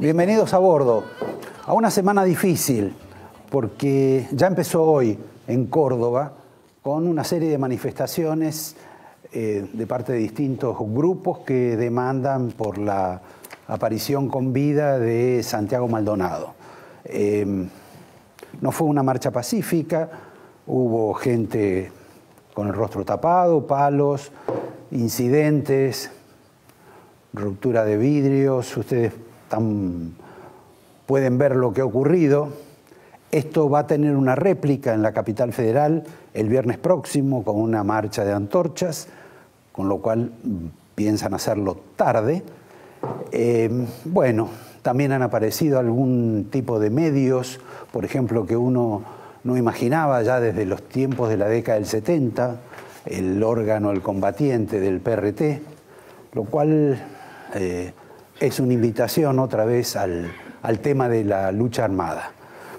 Bienvenidos a bordo, a una semana difícil, porque ya empezó hoy en Córdoba con una serie de manifestaciones de parte de distintos grupos que demandan por la aparición con vida de Santiago Maldonado. No fue una marcha pacífica, hubo gente con el rostro tapado, palos, incidentes, ruptura de vidrios. Ustedes pueden ver lo que ha ocurrido. Esto va a tener una réplica en la capital federal el viernes próximo con una marcha de antorchas, con lo cual piensan hacerlo tarde. Bueno, también han aparecido algún tipo de medios, por ejemplo, que uno no imaginaba ya desde los tiempos de la década del 70, el órgano El Combatiente del PRT, lo cual es una invitación otra vez al tema de la lucha armada.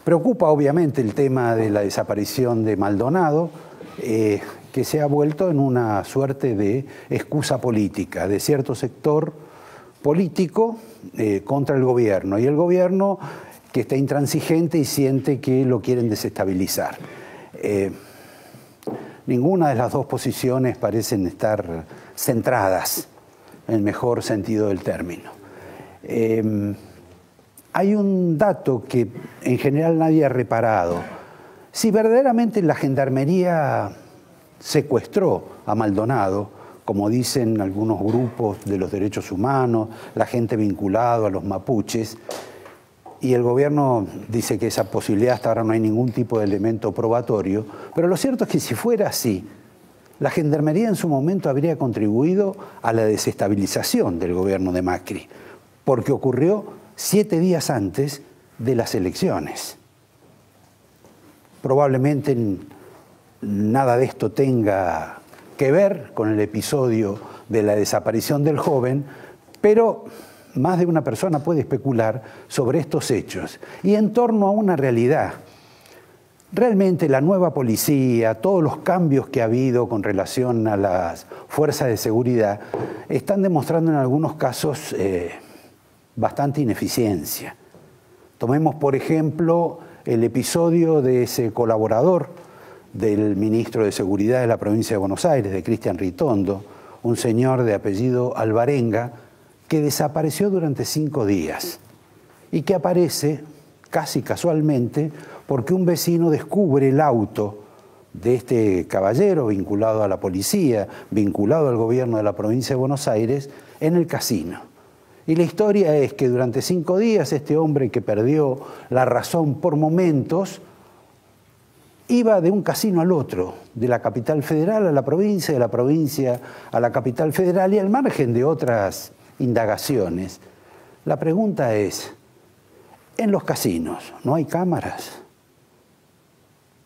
Preocupa obviamente el tema de la desaparición de Maldonado, que se ha vuelto en una suerte de excusa política de cierto sector político contra el gobierno, y el gobierno que está intransigente y siente que lo quieren desestabilizar. Ninguna de las dos posiciones parecen estar centradas en el mejor sentido del término. Hay un dato que en general nadie ha reparado. Si verdaderamente la Gendarmería secuestró a Maldonado, como dicen algunos grupos de los derechos humanos, la gente vinculada a los mapuches, y el gobierno dice que esa posibilidad hasta ahora no hay ningún tipo de elemento probatorio, pero lo cierto es que si fuera así, la Gendarmería en su momento habría contribuido a la desestabilización del gobierno de Macri, porque ocurrió 7 días antes de las elecciones. Probablemente nada de esto tenga que ver con el episodio de la desaparición del joven, pero más de una persona puede especular sobre estos hechos y en torno a una realidad. Realmente la nueva policía, todos los cambios que ha habido con relación a las fuerzas de seguridad, están demostrando en algunos casos bastante ineficiencia. Tomemos, por ejemplo, el episodio de ese colaborador del ministro de Seguridad de la provincia de Buenos Aires, de Cristian Ritondo, un señor de apellido Alvarenga, que desapareció durante 5 días y que aparece casi casualmente porque un vecino descubre el auto de este caballero vinculado a la policía, vinculado al gobierno de la provincia de Buenos Aires, en el casino. Y la historia es que durante 5 días este hombre que perdió la razón por momentos iba de un casino al otro, de la capital federal a la provincia, de la provincia a la capital federal, y al margen de otras indagaciones. La pregunta es, en los casinos no hay cámaras.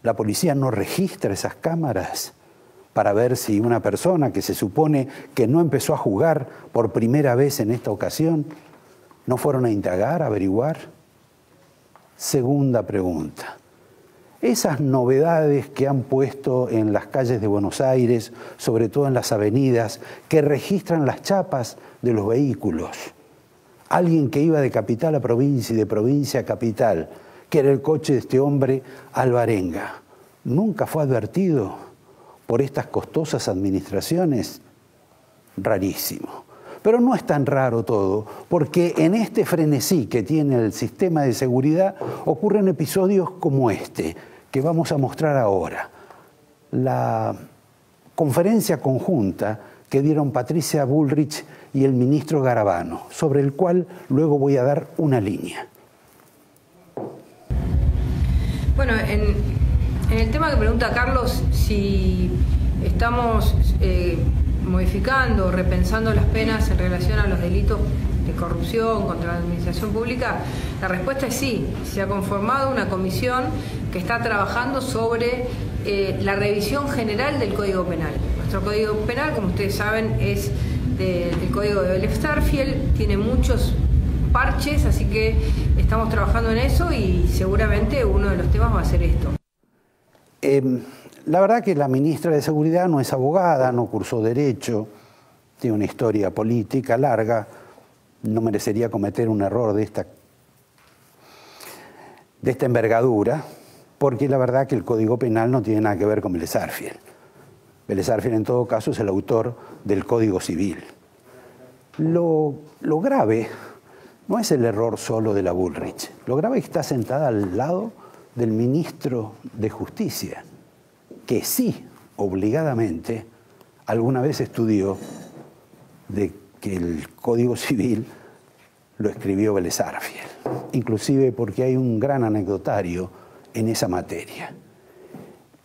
La policía no registra esas cámaras para ver si una persona que se supone que no empezó a jugar por primera vez en esta ocasión, no fueron a indagar, a averiguar. Segunda pregunta. Esas novedades que han puesto en las calles de Buenos Aires, sobre todo en las avenidas, que registran las chapas de los vehículos. Alguien que iba de capital a provincia y de provincia a capital, que era el coche de este hombre Alvarenga, ¿nunca fue advertido por estas costosas administraciones? Rarísimo. Pero no es tan raro todo, porque en este frenesí que tiene el sistema de seguridad ocurren episodios como este, que vamos a mostrar ahora. La conferencia conjunta que dieron Patricia Bullrich y el ministro Garabano, sobre el cual luego voy a dar una línea. Bueno, en el tema que pregunta Carlos, si estamos modificando, repensando las penas en relación a los delitos de corrupción contra la administración pública, la respuesta es sí. Se ha conformado una comisión que está trabajando sobre la revisión general del Código Penal. Nuestro Código Penal, como ustedes saben, es del Código de Belef Starfield, tiene muchos parches, así que estamos trabajando en eso y seguramente uno de los temas va a ser esto. La verdad que la ministra de Seguridad no es abogada, no cursó Derecho, tiene una historia política larga, no merecería cometer un error de esta de esta envergadura, porque la verdad que el Código Penal no tiene nada que ver con Vélez Sarsfield. Vélez Sarsfield, en todo caso, es el autor del Código Civil. Lo grave no es el error solo de la Bullrich. Lo grave es que está sentada al lado del ministro de Justicia, que sí, obligadamente, alguna vez estudió de que el Código Civil lo escribió Vélez Sarsfield, inclusive porque hay un gran anecdotario en esa materia.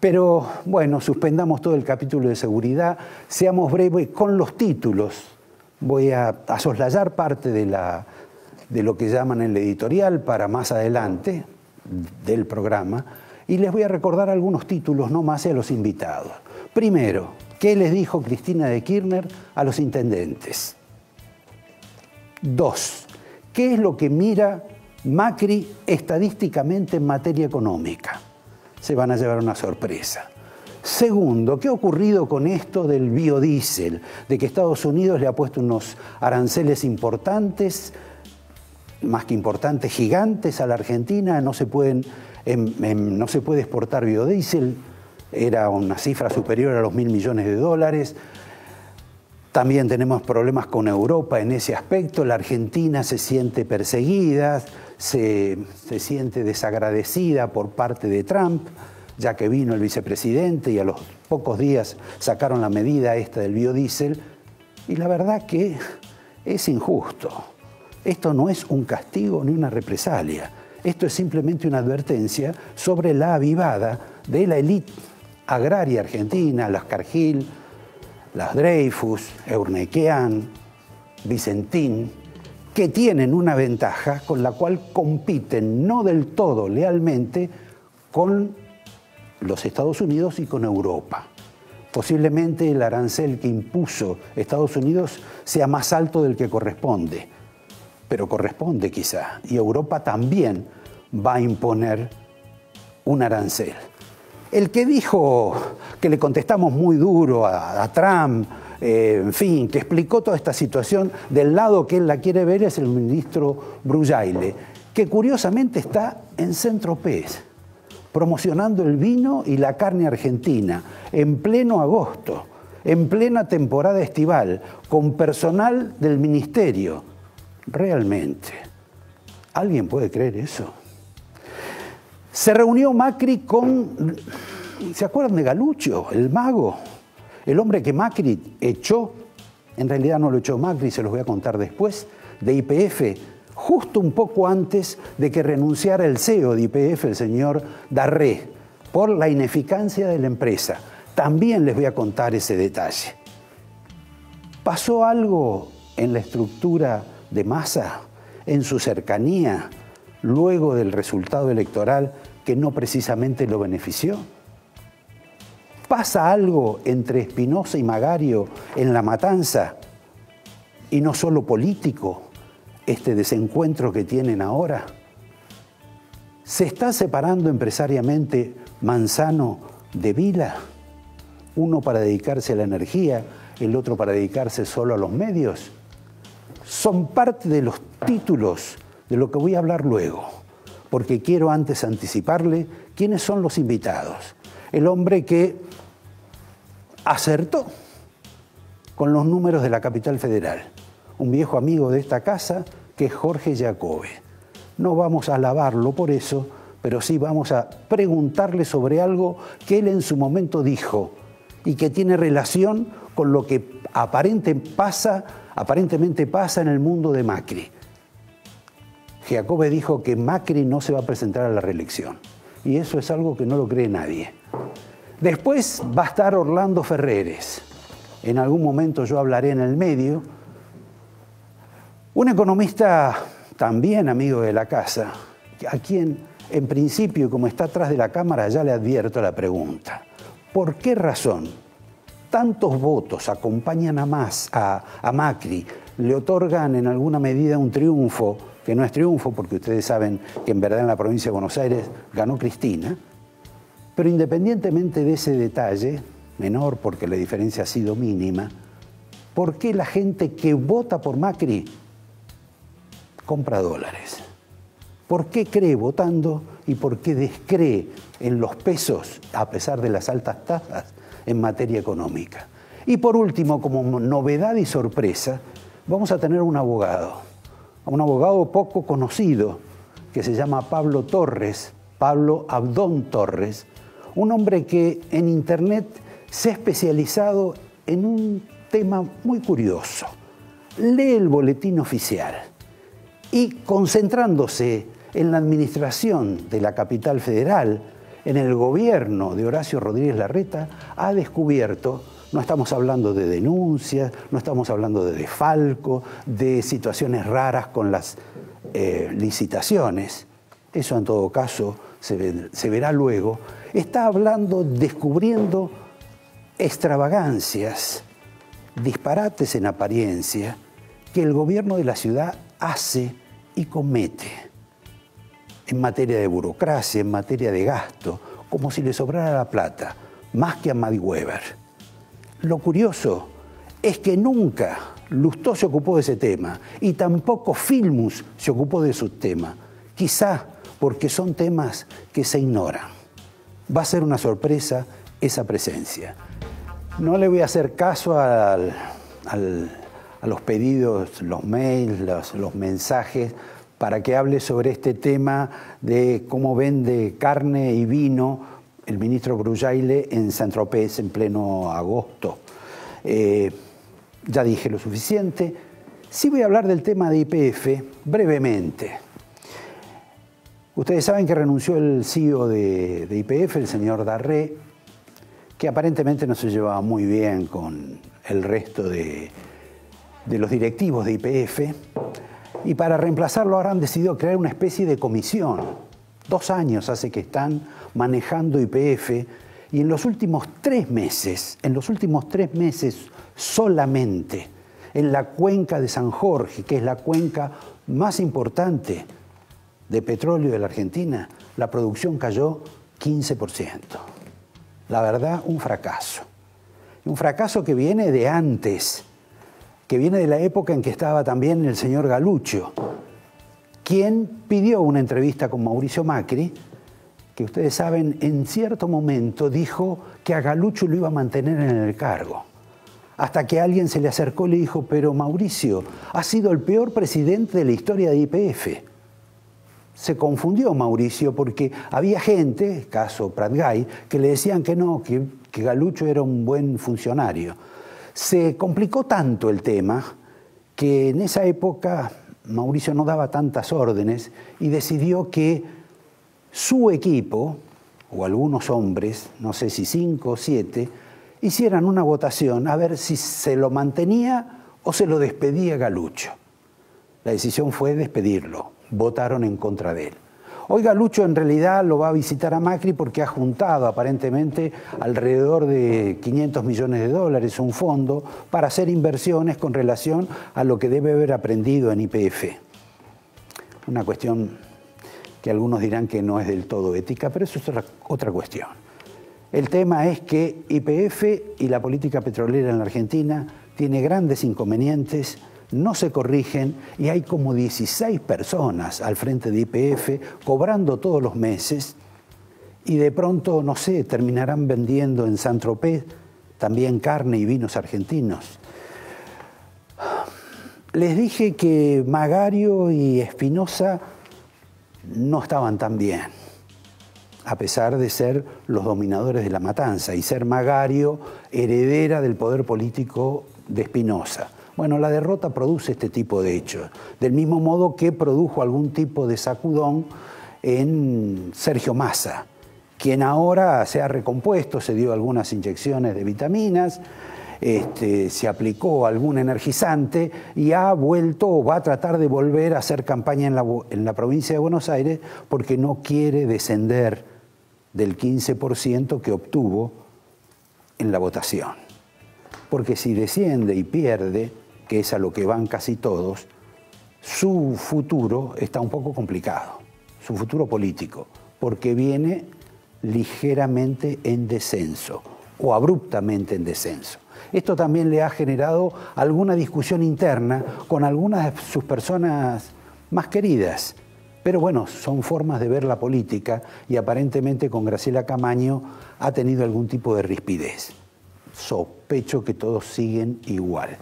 Pero bueno, suspendamos todo el capítulo de seguridad, seamos breves con los títulos. Voy a soslayar parte de lo que llaman el editorial para más adelante del programa, y les voy a recordar algunos títulos nomás a los invitados. Primero, ¿qué les dijo Cristina de Kirchner a los intendentes? 2, ¿qué es lo que mira Macri estadísticamente en materia económica? Se van a llevar una sorpresa. Segundo, ¿qué ha ocurrido con esto del biodiesel? De que Estados Unidos le ha puesto unos aranceles importantes, más que importantes, gigantes a la Argentina. No se puede exportar biodiesel, era una cifra superior a los $1.000 millones. También tenemos problemas con Europa en ese aspecto. La Argentina se siente perseguida, se siente desagradecida por parte de Trump, ya que vino el vicepresidente y a los pocos días sacaron la medida esta del biodiesel. Y la verdad que es injusto. Esto no es un castigo ni una represalia. Esto es simplemente una advertencia sobre la avivada de la élite agraria argentina, las Cargill, las Dreyfus, Eurnequian, Vicentín, que tienen una ventaja con la cual compiten no del todo lealmente con los Estados Unidos y con Europa. Posiblemente el arancel que impuso Estados Unidos sea más alto del que corresponde, pero corresponde quizá, y Europa también va a imponer un arancel. El que dijo que le contestamos muy duro a Trump, en fin, que explicó toda esta situación del lado que él la quiere ver, es el ministro Brullaile, que curiosamente está en Saint-Tropez, promocionando el vino y la carne argentina, en pleno agosto, en plena temporada estival, con personal del ministerio. Realmente, ¿alguien puede creer eso? Se reunió Macri con, ¿se acuerdan de Galuccio, el mago? El hombre que Macri echó, en realidad no lo echó Macri, se los voy a contar después, de YPF, justo un poco antes de que renunciara el CEO de YPF, el señor Darré, por la ineficacia de la empresa. También les voy a contar ese detalle. ¿Pasó algo en la estructura de Massa, en su cercanía, luego del resultado electoral que no precisamente lo benefició? ¿Pasa algo entre Espinosa y Magario en La Matanza? Y no solo político, este desencuentro que tienen ahora. ¿Se está separando empresariamente Manzano de Vila? Uno para dedicarse a la energía, el otro para dedicarse solo a los medios. Son parte de los títulos de lo que voy a hablar luego, porque quiero antes anticiparle quiénes son los invitados. El hombre que acertó con los números de la capital federal, un viejo amigo de esta casa que es Jorge Jacobe. No vamos a alabarlo por eso, pero sí vamos a preguntarle sobre algo que él en su momento dijo y que tiene relación con lo que aparentemente pasa en el mundo de Macri. Jacobe dijo que Macri no se va a presentar a la reelección, y eso es algo que no lo cree nadie. Después va a estar Orlando Ferreres. En algún momento yo hablaré en el medio. Un economista también amigo de la casa, a quien en principio, como está atrás de la cámara, ya le advierto la pregunta. ¿Por qué razón tantos votos acompañan a Macri, le otorgan en alguna medida un triunfo, que no es triunfo porque ustedes saben que en verdad en la provincia de Buenos Aires ganó Cristina? Pero independientemente de ese detalle, menor porque la diferencia ha sido mínima, ¿por qué la gente que vota por Macri compra dólares? por qué cree votando y por qué descree en los pesos, a pesar de las altas tasas, en materia económica. Y por último, como novedad y sorpresa, vamos a tener un abogado poco conocido, que se llama Pablo Torres, Pablo Abdón Torres, un hombre que en Internet se ha especializado en un tema muy curioso. Lee el boletín oficial y, concentrándose en la administración de la capital federal, en el gobierno de Horacio Rodríguez Larreta, ha descubierto, no estamos hablando de denuncias, no estamos hablando de desfalco, de situaciones raras con las licitaciones, eso en todo caso se verá luego, está hablando, descubriendo extravagancias, disparates en apariencia que el gobierno de la ciudad hace y comete en materia de burocracia, en materia de gasto, como si le sobrara la plata, más que a Maddie Weber. Lo curioso es que nunca Lustó se ocupó de ese tema y tampoco Filmus se ocupó de su tema, quizá porque son temas que se ignoran. Va a ser una sorpresa esa presencia. No le voy a hacer caso a los pedidos, los mails, los mensajes, para que hable sobre este tema de cómo vende carne y vino el ministro Brullaile en Saint-Tropez en pleno agosto. Ya dije lo suficiente. Sí voy a hablar del tema de YPF brevemente. Ustedes saben que renunció el CEO de YPF, el señor Darré, que aparentemente no se llevaba muy bien con el resto de los directivos de YPF, y para reemplazarlo ahora han decidido crear una especie de comisión. 2 años hace que están manejando YPF, y en los últimos 3 meses solamente, en la cuenca de San Jorge, que es la cuenca más importante de petróleo de la Argentina, la producción cayó 15%. La verdad, un fracaso. Un fracaso que viene de antes, que viene de la época en que estaba también el señor Galuccio, quien pidió una entrevista con Mauricio Macri, que ustedes saben, en cierto momento dijo que a Galuccio lo iba a mantener en el cargo. Hasta que alguien se le acercó y le dijo, pero Mauricio, ha sido el peor presidente de la historia de YPF. Se confundió Mauricio porque había gente, caso Pratgay, que le decían que no, que Galuccio era un buen funcionario. Se complicó tanto el tema que en esa época Mauricio no daba tantas órdenes y decidió que su equipo, o algunos hombres, no sé si 5 o 7, hicieran una votación a ver si se lo mantenía o se lo despedía Galuccio. La decisión fue despedirlo. Votaron en contra de él. Hoy Galuccio en realidad lo va a visitar a Macri porque ha juntado aparentemente alrededor de $500 millones, un fondo para hacer inversiones con relación a lo que debe haber aprendido en YPF. Una cuestión que algunos dirán que no es del todo ética, pero eso es otra cuestión. El tema es que YPF y la política petrolera en la Argentina tiene grandes inconvenientes, no se corrigen y hay como 16 personas al frente de YPF cobrando todos los meses y de pronto, no sé, terminarán vendiendo en Saint-Tropez también carne y vinos argentinos. Les dije que Magario y Espinosa no estaban tan bien, a pesar de ser los dominadores de la matanza y ser Magario heredera del poder político de Espinosa. Bueno, la derrota produce este tipo de hechos, del mismo modo que produjo algún tipo de sacudón en Sergio Massa, quien ahora se ha recompuesto, se dio algunas inyecciones de vitaminas, se aplicó algún energizante y ha vuelto o va a tratar de volver a hacer campaña en la provincia de Buenos Aires porque no quiere descender del 15% que obtuvo en la votación. Porque si desciende y pierde, que es a lo que van casi todos, su futuro está un poco complicado, su futuro político, porque viene ligeramente en descenso o abruptamente en descenso. Esto también le ha generado alguna discusión interna con algunas de sus personas más queridas, Pero bueno, son formas de ver la política y aparentemente con Graciela Camaño ha tenido algún tipo de rispidez. Sospecho que todos siguen igual.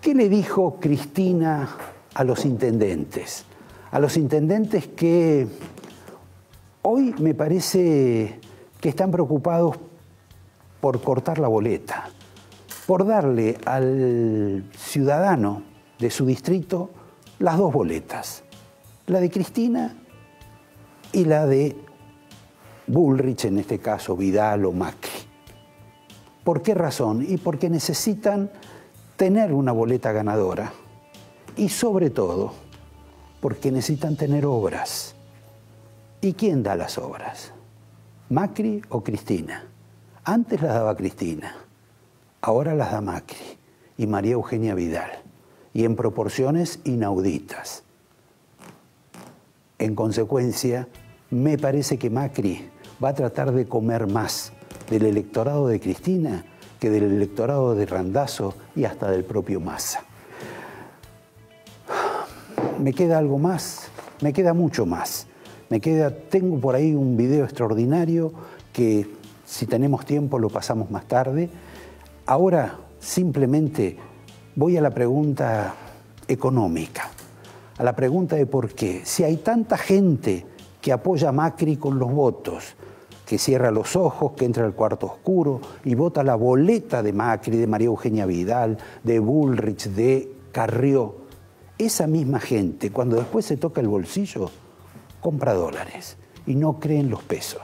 ¿Qué le dijo Cristina a los intendentes? A los intendentes que hoy me parece que están preocupados por cortar la boleta, por darle al ciudadano de su distrito las dos boletas, la de Cristina y la de Bullrich, en este caso Vidal o Macri. ¿Por qué razón? Y porque necesitan tener una boleta ganadora y sobre todo porque necesitan tener obras. ¿Y quién da las obras? ¿Macri o Cristina? Antes las daba Cristina, ahora las da Macri y María Eugenia Vidal, y en proporciones inauditas. En consecuencia, me parece que Macri va a tratar de comer más del electorado de Cristina que del electorado de Randazzo y hasta del propio Massa. ¿Me queda algo más? Me queda mucho más. Tengo por ahí un video extraordinario que, si tenemos tiempo, lo pasamos más tarde. Ahora simplemente voy a la pregunta económica, a la pregunta de por qué. Si hay tanta gente que apoya a Macri con los votos, que cierra los ojos, que entra al cuarto oscuro y vota la boleta de Macri, de María Eugenia Vidal, de Bullrich, de Carrió, esa misma gente, cuando después se toca el bolsillo, compra dólares y no cree en los pesos.